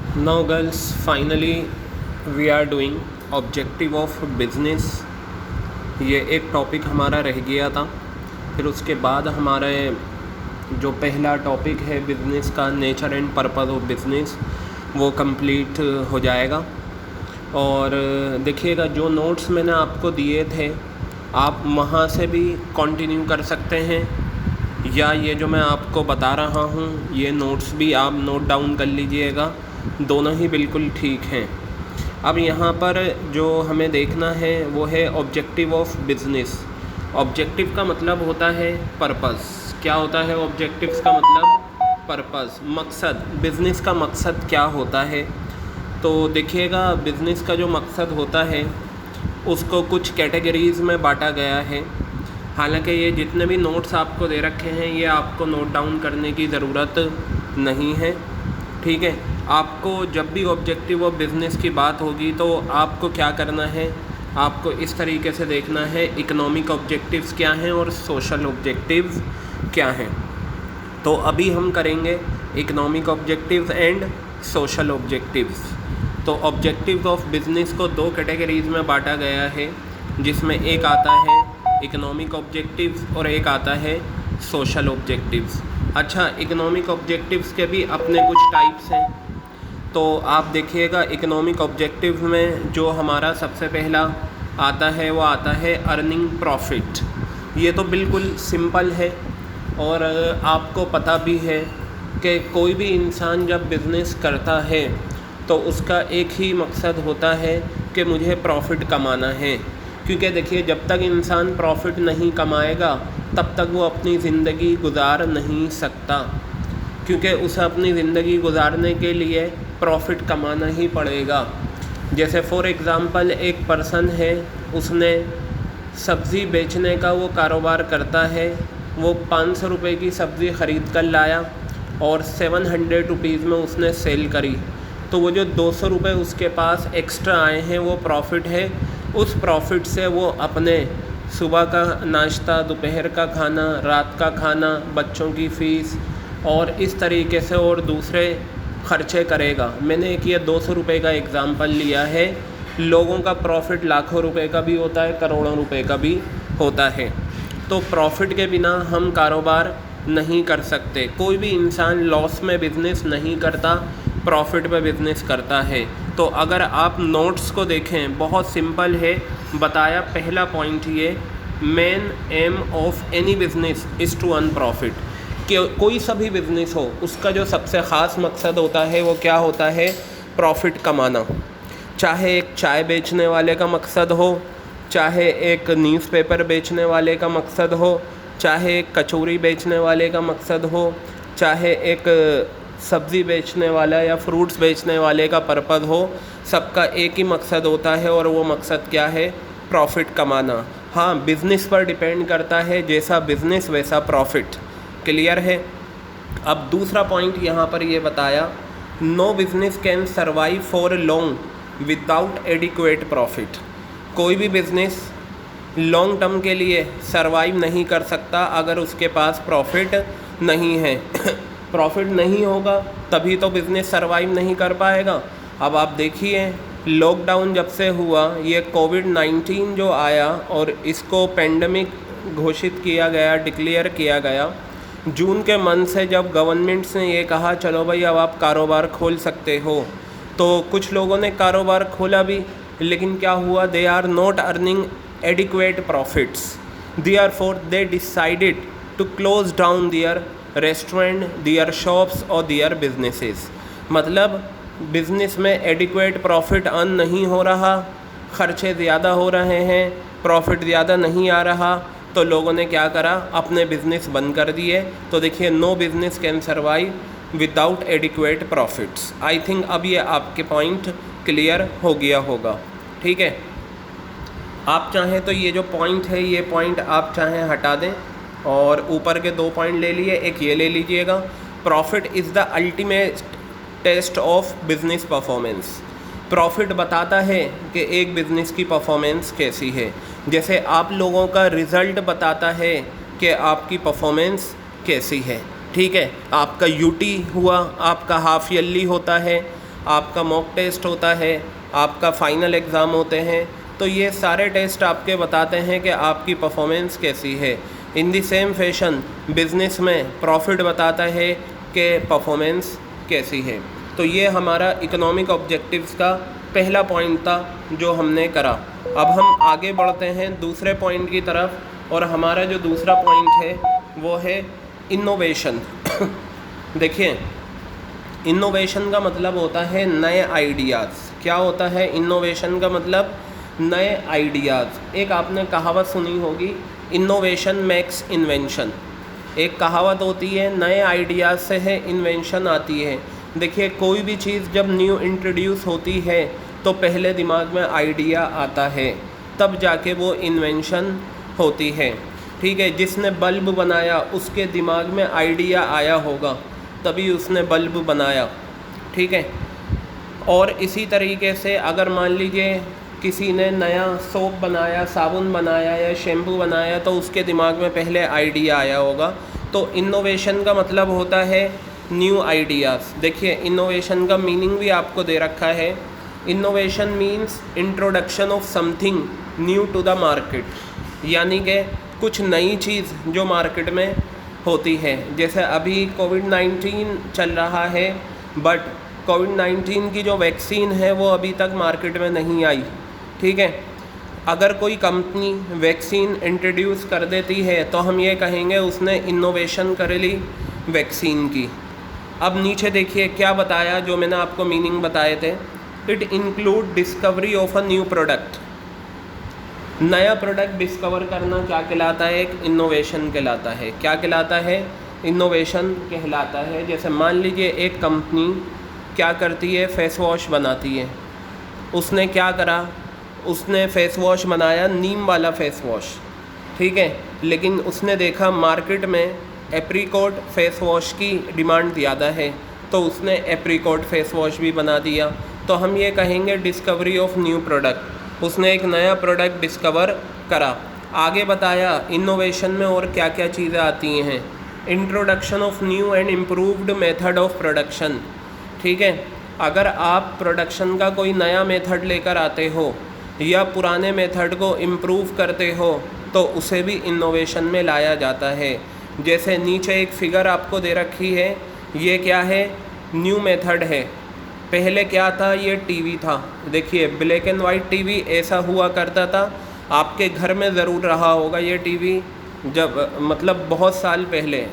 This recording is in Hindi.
Now girls, finally we are doing objective of business. ये एक टॉपिक हमारा रह गया था। फिर उसके बाद हमारे जो पहला टॉपिक है बिज़नेस का, nature and purpose of business, वो कंप्लीट हो जाएगा। और देखिएगा जो नोट्स मैंने आपको दिए थे आप वहाँ से भी कंटिन्यू कर सकते हैं, या ये जो मैं आपको बता रहा हूँ ये नोट्स भी आप नोट डाउन कर लीजिएगा, दोनों ही बिल्कुल ठीक हैं। अब यहाँ पर जो हमें देखना है वो है ऑब्जेक्टिव ऑफ बिज़नेस। ऑब्जेक्टिव का मतलब होता है पर्पस। क्या होता है ऑब्जेक्टिव्स का मतलब? पर्पस, मकसद। बिज़नेस का मकसद क्या होता है? तो देखिएगा बिज़नेस का जो मकसद होता है उसको कुछ कैटेगरीज़ में बांटा गया है। हालांकि ये जितने भी नोट्स आपको दे रखे हैं ये आपको नोट डाउन करने की ज़रूरत नहीं है, ठीक है। आपको जब भी ऑब्जेक्टिव ऑफ बिज़नेस की बात होगी तो आपको क्या करना है, आपको इस तरीके से देखना है इकोनॉमिक ऑब्जेक्टिव्स क्या हैं और सोशल ऑब्जेक्टिव्स क्या हैं। तो अभी हम करेंगे economic objectives and social objectives. तो ऑब्जेक्टिव्स ऑफ बिज़नेस को दो कैटेगरीज़ में बांटा गया है, जिसमें एक आता है इकोनॉमिक ऑब्जेक्टिव्स और एक आता है सोशल ऑब्जेक्टिव्स। अच्छा, इकोनॉमिक ऑब्जेक्टिव्स के भी अपने कुछ टाइप्स हैं। तो आप देखिएगा इकोनॉमिक ऑब्जेक्टिव में जो हमारा सबसे पहला आता है वो आता है अर्निंग प्रॉफिट। ये तो बिल्कुल सिंपल है और आपको पता भी है कि कोई भी इंसान जब बिज़नेस करता है तो उसका एक ही मकसद होता है कि मुझे प्रॉफिट कमाना है। क्योंकि देखिए जब तक इंसान प्रॉफिट नहीं कमाएगा तब तक वो अपनी ज़िंदगी गुजार नहीं सकता, क्योंकि उसे अपनी ज़िंदगी गुजारने के लिए प्रॉफिट कमाना ही पड़ेगा। जैसे फॉर एग्ज़ाम्पल एक पर्सन है, उसने सब्ज़ी बेचने का वो कारोबार करता है। वो 500 रुपये की सब्ज़ी ख़रीद कर लाया और 700 रुपीज़ में उसने सेल करी, तो वो जो 200 रुपये उसके पास एक्स्ट्रा आए हैं वो प्रॉफिट है। उस प्रॉफिट से वो अपने सुबह का नाश्ता, दोपहर का खाना, रात का खाना, बच्चों की फ़ीस और इस तरीके से और दूसरे ख़र्चे करेगा। मैंने एक ये 200 रुपये का एग्ज़ाम्पल लिया है। लोगों का प्रॉफिट लाखों रुपए का भी होता है, करोड़ों रुपए का भी होता है। तो प्रॉफिट के बिना हम कारोबार नहीं कर सकते। कोई भी इंसान लॉस में बिज़नेस नहीं करता, प्रॉफिट पे बिज़नेस करता है। तो अगर आप नोट्स को देखें बहुत सिंपल है बताया। पहला पॉइंट ये, main aim of any business is to earn profit. कि कोई सा भी बिज़नेस हो उसका जो सबसे ख़ास मकसद होता है वो क्या होता है? प्रॉफिट कमाना। चाहे एक चाय बेचने वाले का मकसद हो, चाहे एक न्यूज़पेपर बेचने वाले का मकसद हो, चाहे एक कचौरी बेचने वाले का मकसद हो, चाहे एक सब्ज़ी बेचने वाला या फ्रूट्स बेचने वाले का पर्पज़ हो, सबका एक ही मकसद होता है और वो मकसद क्या है? प्रॉफिट कमाना। हाँ, बिज़नेस पर डिपेंड करता है, जैसा बिज़नेस वैसा प्रॉफिट। क्लियर है? अब दूसरा पॉइंट यहाँ पर ये बताया, no business can survive for long without adequate profit. कोई भी बिज़नेस लॉन्ग टर्म के लिए सर्वाइव नहीं कर सकता अगर उसके पास प्रॉफिट नहीं है। प्रॉफिट नहीं होगा तभी तो बिज़नेस सर्वाइव नहीं कर पाएगा। अब आप देखिए लॉकडाउन जब से हुआ, ये कोविड-19 जो आया और इसको पेंडेमिक घोषित किया गया, डिक्लेयर किया गया जून के मंथ से, जब गवर्नमेंट्स ने ये कहा चलो भाई अब आप कारोबार खोल सकते हो, तो कुछ लोगों ने कारोबार खोला भी, लेकिन क्या हुआ? They are not earning adequate profits, therefore they decided to close down their restaurant, their shops और देयर बिजनेसेस। मतलब बिज़नेस में एडिक्वेट प्रॉफिट अर्न नहीं हो रहा, ख़र्चे ज़्यादा हो रहे हैं, प्रॉफिट ज़्यादा नहीं आ रहा, तो लोगों ने क्या करा? अपने बिज़नेस बंद कर दिए। तो देखिए no business can survive without adequate profits. I think अब ये आपके पॉइंट क्लियर हो गया होगा, ठीक है। आप चाहें तो ये जो पॉइंट है ये पॉइंट आप चाहें हटा दें और ऊपर के 2 पॉइंट ले लिए, एक ये ले लीजिएगा, profit is the ultimate test of business performance. Profit बताता है कि एक बिज़नेस की परफॉर्मेंस कैसी है, जैसे आप लोगों का रिज़ल्ट बताता है कि आपकी परफॉर्मेंस कैसी है, ठीक है। आपका यूटी हुआ, आपका हाफ ईयरली होता है, आपका मॉक टेस्ट होता है, आपका फाइनल एग्ज़ाम होते हैं। तो ये सारे टेस्ट आपके बताते हैं कि आपकी परफॉर्मेंस कैसी है। In the same fashion business में प्रॉफिट बताता है कि परफॉर्मेंस कैसी है। तो ये हमारा इकोनॉमिक ऑब्जेक्टिव्स का पहला पॉइंट था जो हमने करा। अब हम आगे बढ़ते हैं दूसरे पॉइंट की तरफ, और हमारा जो दूसरा पॉइंट है वो है इनोवेशन। देखिए, इनोवेशन का मतलब होता है नए आइडियाज़। क्या होता है इनोवेशन का मतलब? नए आइडियाज़। एक आपने कहावत सुनी होगी, इनोवेशन मेक्स इन्वेंशन। एक कहावत होती है, नए आइडियाज़ से है इन्वेंशन आती है। देखिए, कोई भी चीज़ जब न्यू इंट्रोड्यूस होती है तो पहले दिमाग में आइडिया आता है, तब जाके वो इन्वेंशन होती है। ठीक है, जिसने बल्ब बनाया उसके दिमाग में आइडिया आया होगा, तभी उसने बल्ब बनाया। ठीक है, और इसी तरीके से अगर मान लीजिए किसी ने नया सोप बनाया, साबुन बनाया या शैम्पू बनाया, तो उसके दिमाग में पहले आइडिया आया होगा। तो इनोवेशन का मतलब होता है न्यू आइडियाज़। देखिए, इनोवेशन का मीनिंग भी आपको दे रखा है। Innovation means introduction of something new to the market, यानी कि कुछ नई चीज़ जो मार्केट में होती है। जैसे अभी कोविड-19 चल रहा है, बट कोविड-19 की जो वैक्सीन है वो अभी तक मार्केट में नहीं आई। ठीक है, अगर कोई कंपनी वैक्सीन इंट्रोड्यूस कर देती है तो हम ये कहेंगे उसने इनोवेशन कर ली वैक्सीन की। अब नीचे देखिए क्या बताया, जो मैंने आपको मीनिंग बताए थे। It include discovery of a new product. नया प्रोडक्ट डिस्कवर करना क्या कहलाता है? एक इनोवेशन कहलाता है। क्या कहलाता है? इनोवेशन कहलाता है। जैसे मान लीजिए एक कंपनी क्या करती है, फेस वॉश बनाती है। उसने क्या करा, उसने फेस वॉश बनाया, नीम वाला फेस वॉश। ठीक है, लेकिन उसने देखा मार्केट में एप्रीकॉट फेस वॉश की डिमांड ज़्यादा है, तो उसने एप्रीकॉट फेस वॉश भी बना दिया। तो हम ये कहेंगे डिस्कवरी ऑफ न्यू प्रोडक्ट। उसने एक नया प्रोडक्ट डिस्कवर करा। आगे बताया इनोवेशन में और क्या क्या चीज़ें आती हैं। Introduction of new and improved method of production. ठीक है, अगर आप प्रोडक्शन का कोई नया मेथड लेकर आते हो या पुराने मेथड को इम्प्रूव करते हो तो उसे भी इनोवेशन में लाया जाता है। जैसे नीचे एक फिगर आपको दे रखी है, ये क्या है? न्यू मेथड है। पहले क्या था? ये टीवी था। देखिए, ब्लैक एंड वाइट टीवी ऐसा हुआ करता था। आपके घर में ज़रूर रहा होगा ये टीवी, जब मतलब बहुत साल पहले।